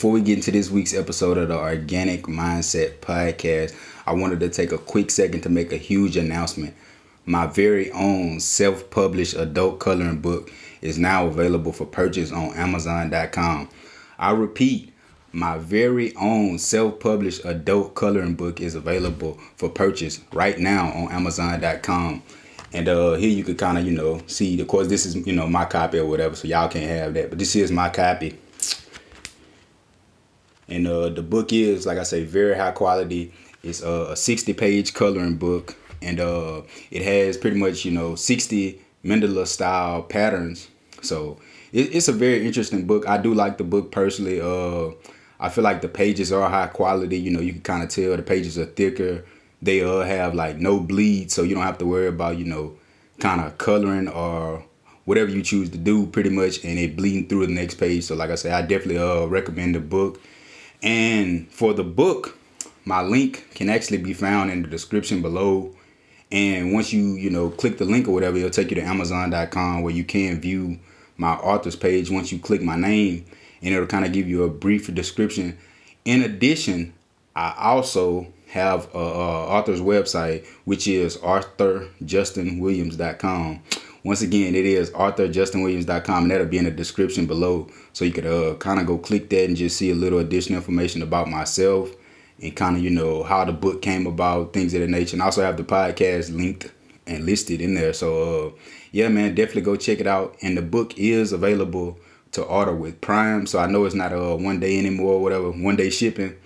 before we get into this week's episode of the Organic Mindset Podcast, I wanted to take a quick second to make a huge announcement. My very own self-published adult coloring book is now available for purchase on Amazon.com. I repeat, my very own self-published adult coloring book is available for purchase right now on Amazon.com. And here you could kind of, see, of course, this is, my copy or whatever, so y'all can't have that. But this is my copy. And the book is, like I say, very high quality. It's a 60-page coloring book. And it has pretty much, 60 mandala style patterns. So it's a very interesting book. I do like the book personally. I feel like the pages are high quality. You can kind of tell the pages are thicker. They have like no bleed. So you don't have to worry about, kind of coloring or whatever you choose to do pretty much. And it bleeding through the next page. So like I say, I definitely recommend the book. And for the book, my link can actually be found in the description below. And once you click the link or whatever, it'll take you to Amazon.com where you can view my author's page once you click my name, and it'll kind of give you a brief description. In addition, I also have a author's website, which is ArthurJustinWilliams.com. Once again, it is ArthurJustinWilliams.com, and that'll be in the description below. So you could kind of go click that and just see a little additional information about myself and kind of, how the book came about, things of that nature. And I also have the podcast linked and listed in there. So, yeah, man, definitely go check it out. And the book is available to order with Prime. So I know it's not 1 day anymore or whatever, 1 day shipping.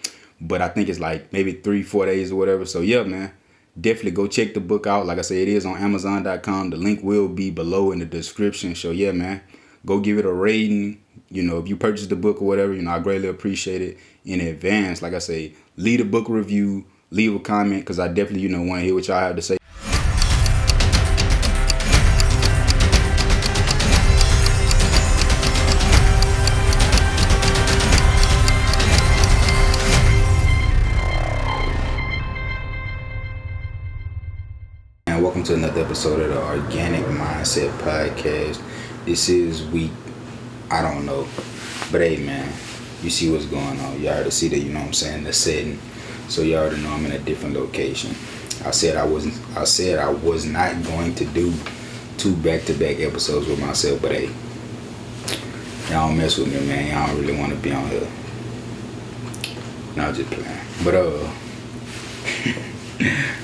But I think it's like maybe 3-4 days or whatever. So, yeah, man. Definitely go check the book out. Like I said, it is on Amazon.com. The link will be below in the description. So, yeah, man, go give it a rating. If you purchase the book or whatever, I greatly appreciate it in advance. Like I say, leave a book review, leave a comment, because I definitely, want to hear what y'all have to say. Welcome to another episode of the Organic Mindset Podcast. This is week, I don't know, but hey, man, you see what's going on. You already see that, the setting. So you already know I'm in a different location. I said I was not going to do 2 back-to-back episodes with myself, but hey, y'all don't mess with me, man. Y'all don't really want to be on here. No, I'm just playing. But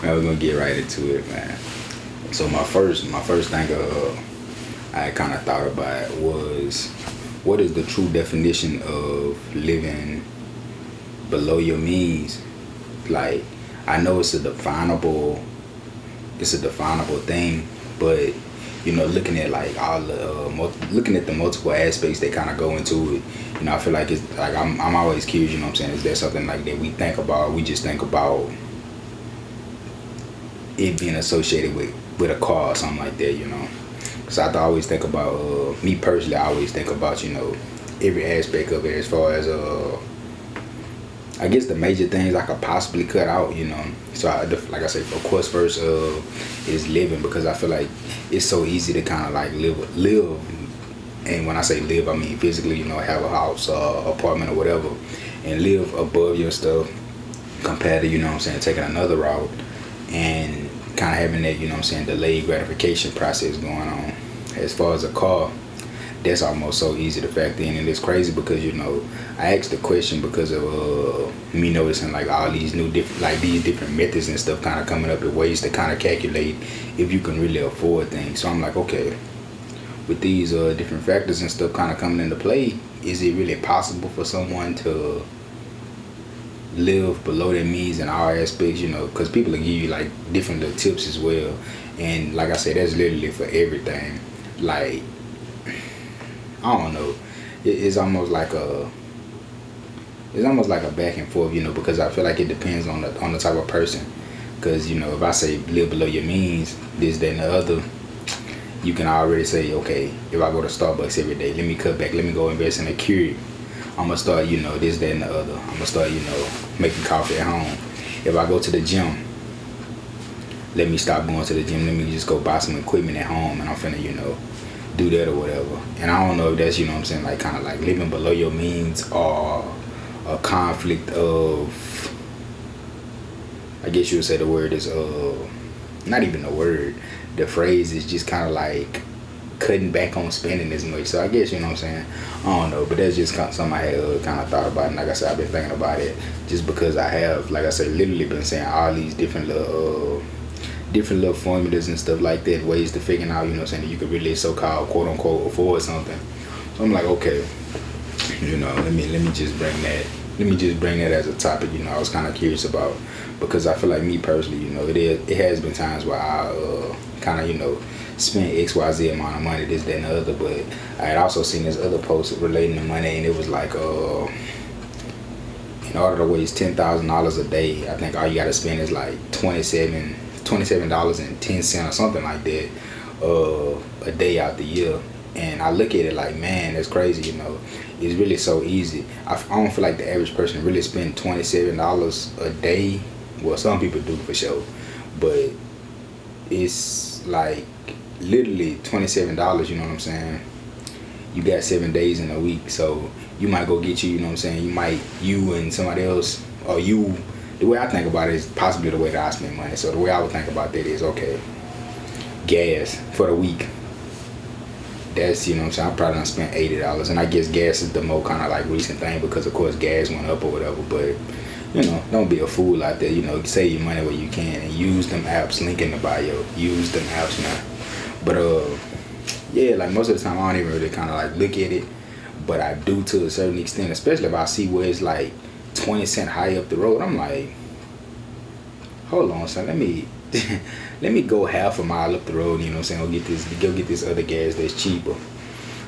man, we're gonna get right into it, man. So my first thing I kind of thought about was, what is the true definition of living below your means? Like, I know it's a definable thing, but looking at like all the looking at the multiple aspects that kind of go into it, I feel like it's like I'm always curious. Is there something like that we think about? We just think about it being associated with a car or something like that, Because I always think about, me personally, I always think about, every aspect of it as far as, I guess the major things I could possibly cut out, So like I said, of course, first is living, because I feel like it's so easy to kind of like live. And when I say live, I mean physically, have a house, apartment or whatever, and live above your stuff compared to, taking another route and kind of having that, delayed gratification process going on. As far as a car, that's almost so easy to factor in, and it's crazy because I asked the question because of me noticing like all these these different methods and stuff kind of coming up with ways to kind of calculate if you can really afford things. So I'm like, okay, with these different factors and stuff kind of coming into play, is it really possible for someone to live below their means in all aspects, because people will give you like different little tips as well. And like I said, that's literally for everything. Like, I don't know, it's almost like a back and forth, because I feel like it depends on the type of person. Because if I say live below your means, this, that, and the other, you can already say, okay, if I go to Starbucks every day, let me cut back, let me go invest in a Keurig. I'm going to start, this, that, and the other. I'm going to start, making coffee at home. If I go to the gym, let me stop going to the gym. Let me just go buy some equipment at home, and I'm finna, do that or whatever. And I don't know if that's, like kind of like living below your means or a conflict of, I guess you would say the word is not even the word, the phrase is just kind of like cutting back on spending as much. So I guess, you know what I'm saying, I don't know, but that's just something I had kind of thought about. And like I said, I've been thinking about it just because I have, like I said, literally been saying all these different little formulas and stuff like that, ways to figure out, you know what I'm saying, that you could really so-called quote unquote afford something. So I'm like, okay, you know, let me just bring that as a topic, you know, I was kind of curious about, because I feel like me personally, you know, it has been times where I kind of, you know, spent XYZ amount of money, this, that, and the other, but I had also seen this other post relating to money, and it was like, in order to waste $10,000 a day, I think all you gotta spend is like $27.10 or something like that a day out the year. And I look at it like, man, that's crazy, you know. It's really so easy. I don't feel like the average person really spend $27 a day. Well, some people do for sure, but it's like literally $27, you know what I'm saying? You got 7 days in a week, so you might go get you know what I'm saying? You and somebody else, or you, the way I think about it is possibly the way that I spend money. So the way I would think about that is, okay, gas for the week. That's, you know what I'm saying, I probably done spent $80, and I guess gas is the more kind of like recent thing because of course gas went up or whatever, but you know, don't be a fool out there, you know, save your money where you can and use them apps, link in the bio, use them apps now. But yeah, like most of the time I don't even really kind of like look at it, but I do to a certain extent, especially if I see where it's like 20 cents high up the road. I'm like, hold on, son, let me go half a mile up the road, you know what I'm saying, go get this other gas that's cheaper.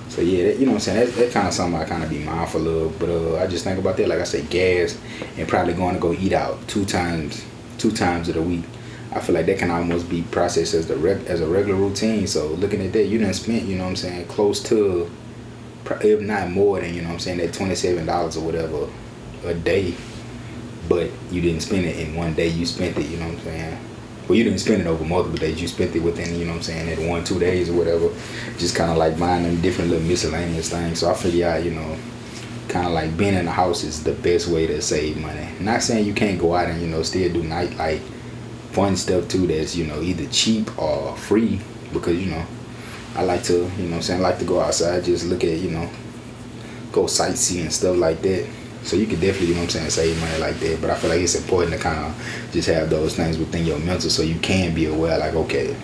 So yeah, that, you know what I'm saying, that kind of something I kind of be mindful of. But I just think about that, like I say, gas, and probably going to go eat out two times of the week. I feel like that can almost be processed as a regular routine. So looking at that, you done spent, you know what I'm saying, close to, if not more than, you know what I'm saying, that $27 or whatever a day. But you didn't spend it in one day, you spent it, you know what I'm saying. Well, you didn't spend it over multiple days, you spent it within, you know what I'm saying, that 1-2 days or whatever. Just kind of like buying them different little miscellaneous things. So I figure out, you know, kind of like being in the house is the best way to save money. Not saying you can't go out and, you know, still do night, like, fun stuff too that's, you know, either cheap or free, because, you know, I like to, you know what I'm saying, I like to go outside, just look at, you know, go sightseeing and stuff like that. So you can definitely, you know what I'm saying, save money like that. But I feel like it's important to kind of just have those things within your mental so you can be aware, like, okay,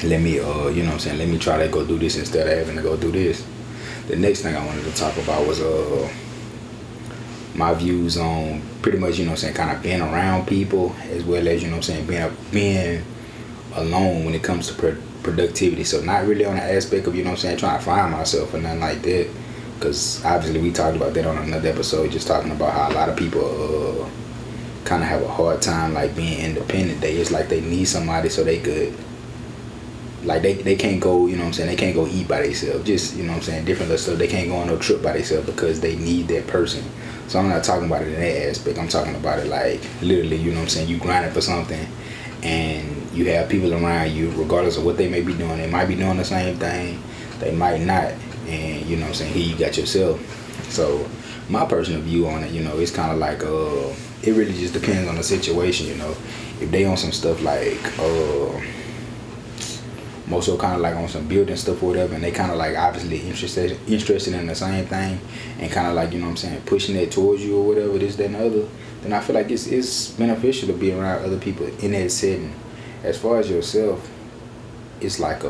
let me, you know what I'm saying, let me try to go do this instead of having to go do this. The next thing I wanted to talk about was my views on pretty much, you know what I'm saying, kind of being around people, as well as, you know what I'm saying, being alone when it comes to productivity. So not really on the aspect of, you know what I'm saying, trying to find myself or nothing like that, because obviously we talked about that on another episode, just talking about how a lot of people kind of have a hard time like being independent. It's like they need somebody so they could, like, they can't go, you know what I'm saying, they can't go eat by themselves, just, you know what I'm saying, different little stuff. They can't go on no trip by themselves because they need that person. So I'm not talking about it in that aspect. I'm talking about it like literally, you know what I'm saying, you grinding for something and you have people around you, regardless of what they may be doing. They might be doing the same thing, they might not, and you know what I'm saying, here you got yourself. So my personal view on it, you know, it's kind of like it really just depends on the situation, you know. If they on some stuff like more so kind of like on some building stuff or whatever, and they kind of like obviously interested in the same thing, and kind of like, you know what I'm saying, pushing that towards you or whatever, this, that, and the other, then I feel like it's beneficial to be around other people in that setting. As far as yourself, it's like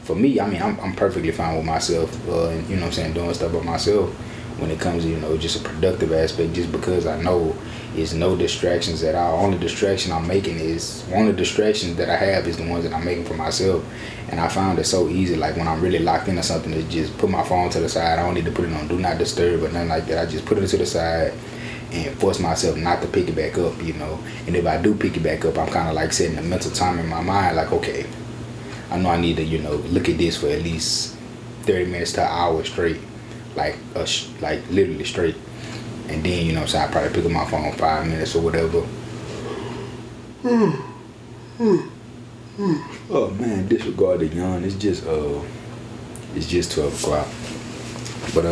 for me, I mean, I'm perfectly fine with myself, and you know what I'm saying, doing stuff by myself when it comes to, you know, just a productive aspect, just because I know it's no distractions at all. Only distraction I'm making is, one of the distractions that I have is the ones that I'm making for myself. And I found it so easy, like when I'm really locked into something, to just put my phone to the side. I don't need to put it on do not disturb or nothing like that. I just put it to the side and force myself not to pick it back up, you know. And if I do pick it back up, I'm kind of like setting a mental time in my mind, like, okay, I know I need to, you know, look at this for at least 30 minutes to an hour straight, like literally straight. And then, you know, so I probably pick up my phone 5 minutes or whatever. Oh man, disregard the yawn. It's just 12 o'clock. But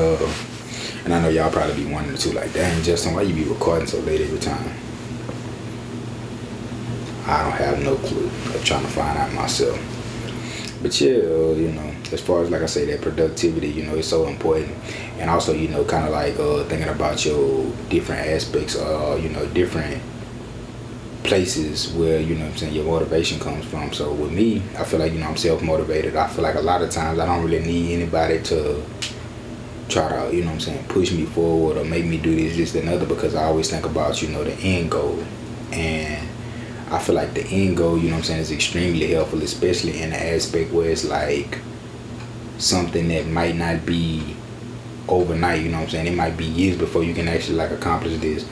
And I know y'all probably be wondering too, like, dang, Justin, why you be recording so late every time? I don't have no clue. I'm trying to find out myself. But yeah, as far as like I say, that productivity, it's so important. And also, kind of like thinking about your different aspects, different places where, what I'm saying, your motivation comes from. So with me, I feel like, I'm self-motivated. I feel like a lot of times I don't really need anybody to try to, what I'm saying, push me forward or make me do this, and other, because I always think about, the end goal. And I feel like the end goal, what I'm saying, is extremely helpful, especially in the aspect where it's like something that might not be overnight, what I'm saying. It might be years before you can actually like accomplish this.